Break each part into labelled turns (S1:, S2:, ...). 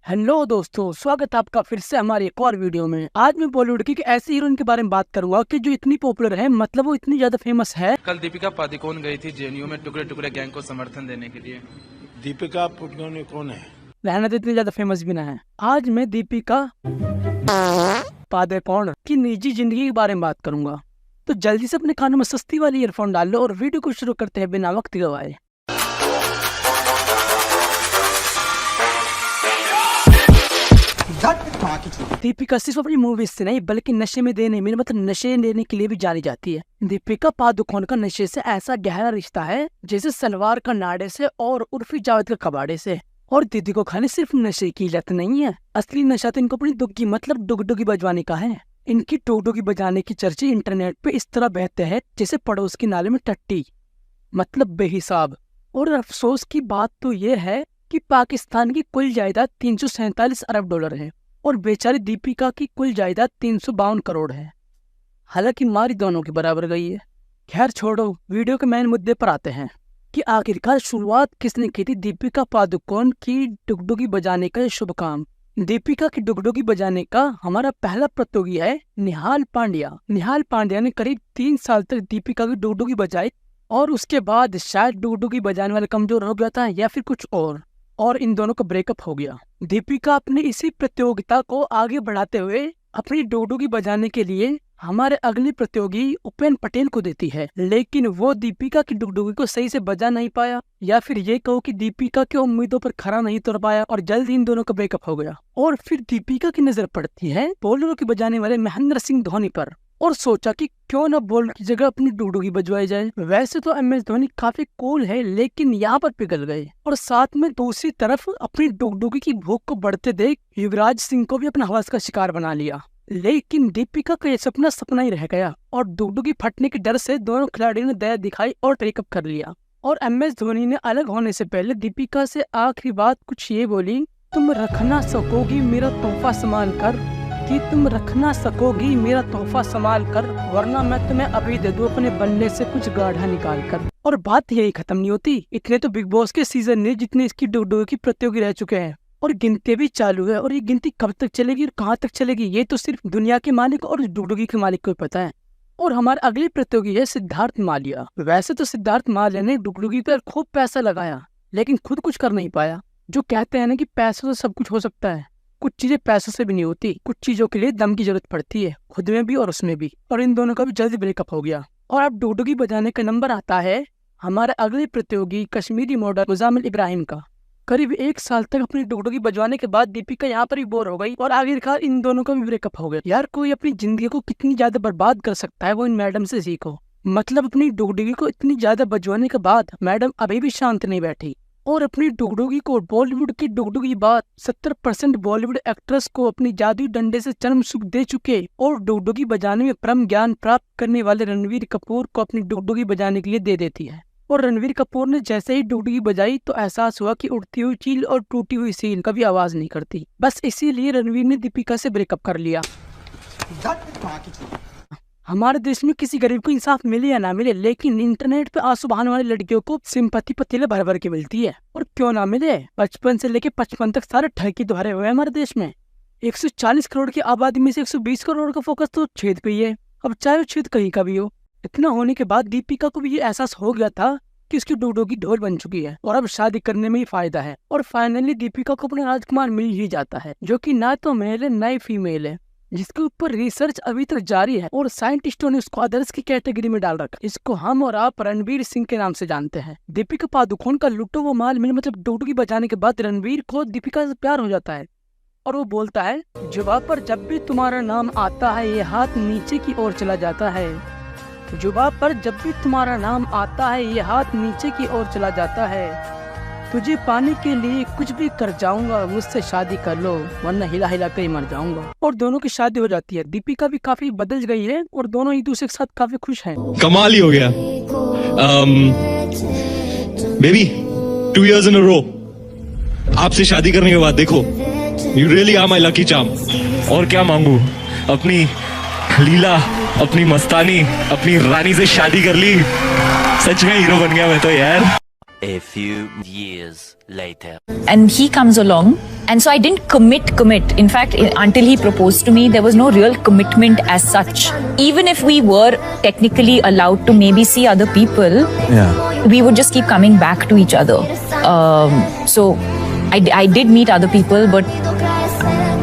S1: Hello दोस्तों, स्वागत है आपका फिर से हमारी एक और वीडियो में। आज मैं बॉलीवुड की एक ऐसी हीरोइन के बारे में बात करूंगा कि जो इतनी पॉपुलर है, मतलब वो इतनी ज्यादा फेमस है।
S2: कल दीपिका पादुकोण गई थी जेएनयू में टुकड़े टुकड़े गैंग को समर्थन देने के लिए।
S3: दीपिका पादुकोण कौन है?
S1: रहना तो इतनी ज्यादा फेमस भी ना है। आज मैं दीपिका पादुकोण की निजी जिंदगी के बारे में बात करूंगा। तो जल्दी से अपने कानों में सस्ती वाली ईयरफोन डाल लो और वीडियो को शुरू करते हैं बिना वक्त गवाए। दीपिका सिर्फ अपनी मूवीज से नहीं बल्कि नशे में देने में मतलब नशे लेने के लिए भी जानी जाती है। दीपिका पादुकोण का नशे से ऐसा गहरा रिश्ता है जैसे सलवार का नाड़े से और उर्फी जावेद का कबाड़े से। और दीदी को खाने सिर्फ नशे की लत नहीं है, असली नशा तो इनको अपनी दुग्गी मतलब डुगडुगी बजवाने का है। इनकी डुगडुगी बजाने की चर्चे इंटरनेट पे इस तरह बहते हैं जैसे पड़ोस के नाले में टट्टी, मतलब बेहिसाब। और अफसोस की बात तो ये है कि पाकिस्तान की कुल जायदाद 347 अरब डॉलर है और बेचारी दीपिका की कुल जायदाद 352 करोड़ है। हालांकि मारी दोनों की बराबर गई है। खैर छोड़ो, वीडियो के मेन मुद्दे पर आते हैं कि आखिरकार शुरुआत किसने की थी दीपिका पादुकोण की डुगडुगी बजाने का शुभ काम। दीपिका की डुगडुगी बजाने का हमारा पहला प्रतियोगी है निहाल पांड्या। निहाल पांड्या ने करीब 3 साल तक दीपिका की डुगडुगी बजाई और उसके बाद शायद डुगडुगी बजाने वाला कमजोर हो गया था या फिर कुछ और इन दोनों का ब्रेकअप हो गया। दीपिका अपनी इसी प्रतियोगिता को आगे बढ़ाते हुए अपनी डुगडुगी बजाने के लिए हमारे अगले प्रतियोगी उपेन पटेल को देती है, लेकिन वो दीपिका की डुगडुगी को सही से बजा नहीं पाया या फिर ये कहो कि दीपिका की उम्मीदों पर खरा नहीं उतर पाया और जल्द ही इन दोनों का ब्रेकअप हो गया। और फिर दीपिका की नजर पड़ती है बोलेरो की बजाने वाले महेंद्र सिंह धोनी पर और सोचा कि क्यों न बॉल की जगह अपनी डुगडुगी बजवाई जाए। वैसे तो MS धोनी काफी कूल है, लेकिन यहाँ पर पिघल गए। और साथ में दूसरी तरफ अपनी डुगडुगी की भूख को बढ़ते देख युवराज सिंह को भी अपना हवस का शिकार बना लिया। लेकिन दीपिका का ये सपना ही रह गया और डुगडुगी फटने के डर से दोनों खिलाड़ियों ने दया दिखाई और ब्रेकअप कर लिया। और MS धोनी ने अलग होने से पहले दीपिका से आखिरी बात कुछ ये बोली, तुम रखना सकोगी मेरा तोहफा संभाल कर, कि तुम रखना सकोगी मेरा तोहफा संभाल कर, वरना मैं तुम्हें अभी दे दूं अपने बनने से कुछ गाढ़ा निकाल कर। और बात यही खत्म नहीं होती। इतने तो बिग बॉस के सीजन ने जितने इसकी डुगडुगी की प्रतियोगी रह चुके हैं और गिनती भी चालू है। और ये गिनती कब तक चलेगी और कहाँ तक चलेगी ये तो सिर्फ दुनिया के मालिक और डुगडुगी के मालिक को पता है। और हमारे अगले प्रतियोगी है सिद्धार्थ मालिया। वैसे तो सिद्धार्थ मालिया ने डुगडुगी पर खूब पैसा लगाया लेकिन खुद कुछ कर नहीं पाया। जो कहते हैं ना कि पैसों से सब कुछ हो सकता है, कुछ चीजें पैसों से भी नहीं होती। कुछ चीजों के लिए दम की जरूरत पड़ती है, खुद में भी और उसमें भी। और इन दोनों का भी जल्दी ब्रेकअप हो गया। और अब डुगडुगी बजाने का नंबर आता है हमारे अगले प्रतियोगी कश्मीरी मॉडल मुजामिल इब्राहिम का। करीब 1 साल तक अपनी डुगडुगी बजवाने के बाद दीपिका यहाँ पर ही बोर हो गई और आखिरकार इन दोनों का भी ब्रेकअप हो गया। यार कोई अपनी जिंदगी को कितनी ज्यादा बर्बाद कर सकता है वो इन मैडम से सीखो। मतलब अपनी डुगडुगी को इतनी ज्यादा बजवाने के बाद मैडम अभी भी शांत नहीं बैठी और अपनी डुगडुगी को बॉलीवुड की डुगडुगी बात 70% बॉलीवुड एक्ट्रेस को अपनी जादुई डंडे से चरम सुख दे चुके और डुगडुगी बजाने में परम ज्ञान प्राप्त करने वाले रणवीर कपूर को अपनी डुगडुगी बजाने के लिए दे देती है। और रणवीर कपूर ने जैसे ही डुगडुगी बजाई तो एहसास हुआ कि उड़ती हुई चील और टूटी हुई सील कभी आवाज नहीं करती। बस इसीलिए रणवीर ने दीपिका से ब्रेकअप कर लिया। हमारे देश में किसी गरीब को इंसाफ मिले या ना मिले, लेकिन इंटरनेट पे आंसू बहाने वाली लड़कियों को सिंपैथी पतीले भर भर के मिलती है। और क्यों ना मिले, 55 से लेके 55 तक सारे ठगी धरे हुए हैं हमारे देश में। 140 करोड़ की आबादी में से 120 करोड़ का फोकस तो छेद पे ही है। अब चाहे वो छेद कहीं का भी हो। इतना होने के बाद दीपिका को भी ये एहसास हो गया था कि उसकी डुगडुगी ढोल बन चुकी है और अब शादी करने में ही फायदा है। और फाइनली दीपिका को अपना राजकुमार मिल ही जाता है, जो कि ना तो मेल है ना ही फीमेल है, जिसके ऊपर रिसर्च अभी तक जारी है और साइंटिस्टों ने उसको अदर्स की कैटेगरी में डाल रखा। इसको हम और आप रणवीर सिंह के नाम से जानते हैं। दीपिका पादुकोण का लुटो वो माल मिल मतलब डुगडुगी बजाने के बाद रणवीर को दीपिका से प्यार हो जाता है और वो बोलता है, जुबा पर जब भी तुम्हारा नाम आता है ये हाथ नीचे की ओर चला जाता है, जुबा पर जब भी तुम्हारा नाम आता है ये हाथ नीचे की ओर चला जाता है, तुझे पाने के लिए कुछ भी कर जाऊंगा, मुझसे शादी कर लो वरना हिला हिला कर ही मर जाऊंगा। और दोनों की शादी हो जाती है। दीपिका भी काफी बदल गई है और दोनों एक दूसरे के साथ काफी खुश हैं।
S4: कमाल ही हो गया। Baby 2 years in a row आपसे शादी करने के बाद देखो, you really are my lucky charm. और क्या मांगू, अपनी लीला, अपनी मस्तानी, अपनी रानी से शादी कर ली। सच में हीरो बन गया मैं तो यार।
S5: A few years later.
S6: And he comes along, and so I didn't commit. In fact, until he proposed to me, there was no real commitment as such. Even if we were technically allowed to maybe see other people, we would just keep coming back to each other. So I did meet other people, but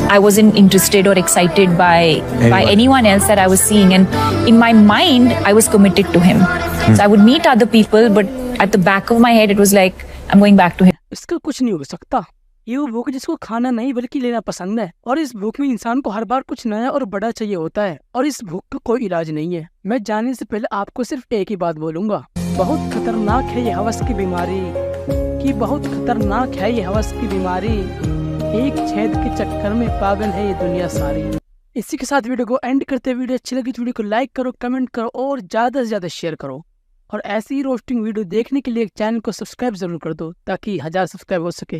S6: I wasn't interested or excited by anyone else that I was seeing. And in my mind, I was committed to him. So I would meet other people, but at the back of my head, it was like, I'm going back to him.
S1: इसका कुछ नहीं हो सकता। ये वो भूख जिसको खाना नहीं बल्कि लेना पसंद है, और इस भूख में इंसान को हर बार कुछ नया और बड़ा चाहिए होता है, और इस भूख का कोई इलाज नहीं है। मैं जाने से पहले आपको सिर्फ एक ही बात बोलूंगा, बहुत खतरनाक है ये हवस की बीमारी, कि बहुत खतरनाक है ये हवस की बीमारी, एक छेद के चक्कर में पागल है ये दुनिया सारी। इसी के साथ वीडियो को एंड करते, वीडियो अच्छी लगी तो वीडियो को लाइक करो, कमेंट करो और ज़्यादा से ज़्यादा शेयर करो, और ऐसी ही रोस्टिंग वीडियो देखने के लिए चैनल को सब्सक्राइब जरूर कर दो ताकि 1000 सब्सक्राइब हो सके।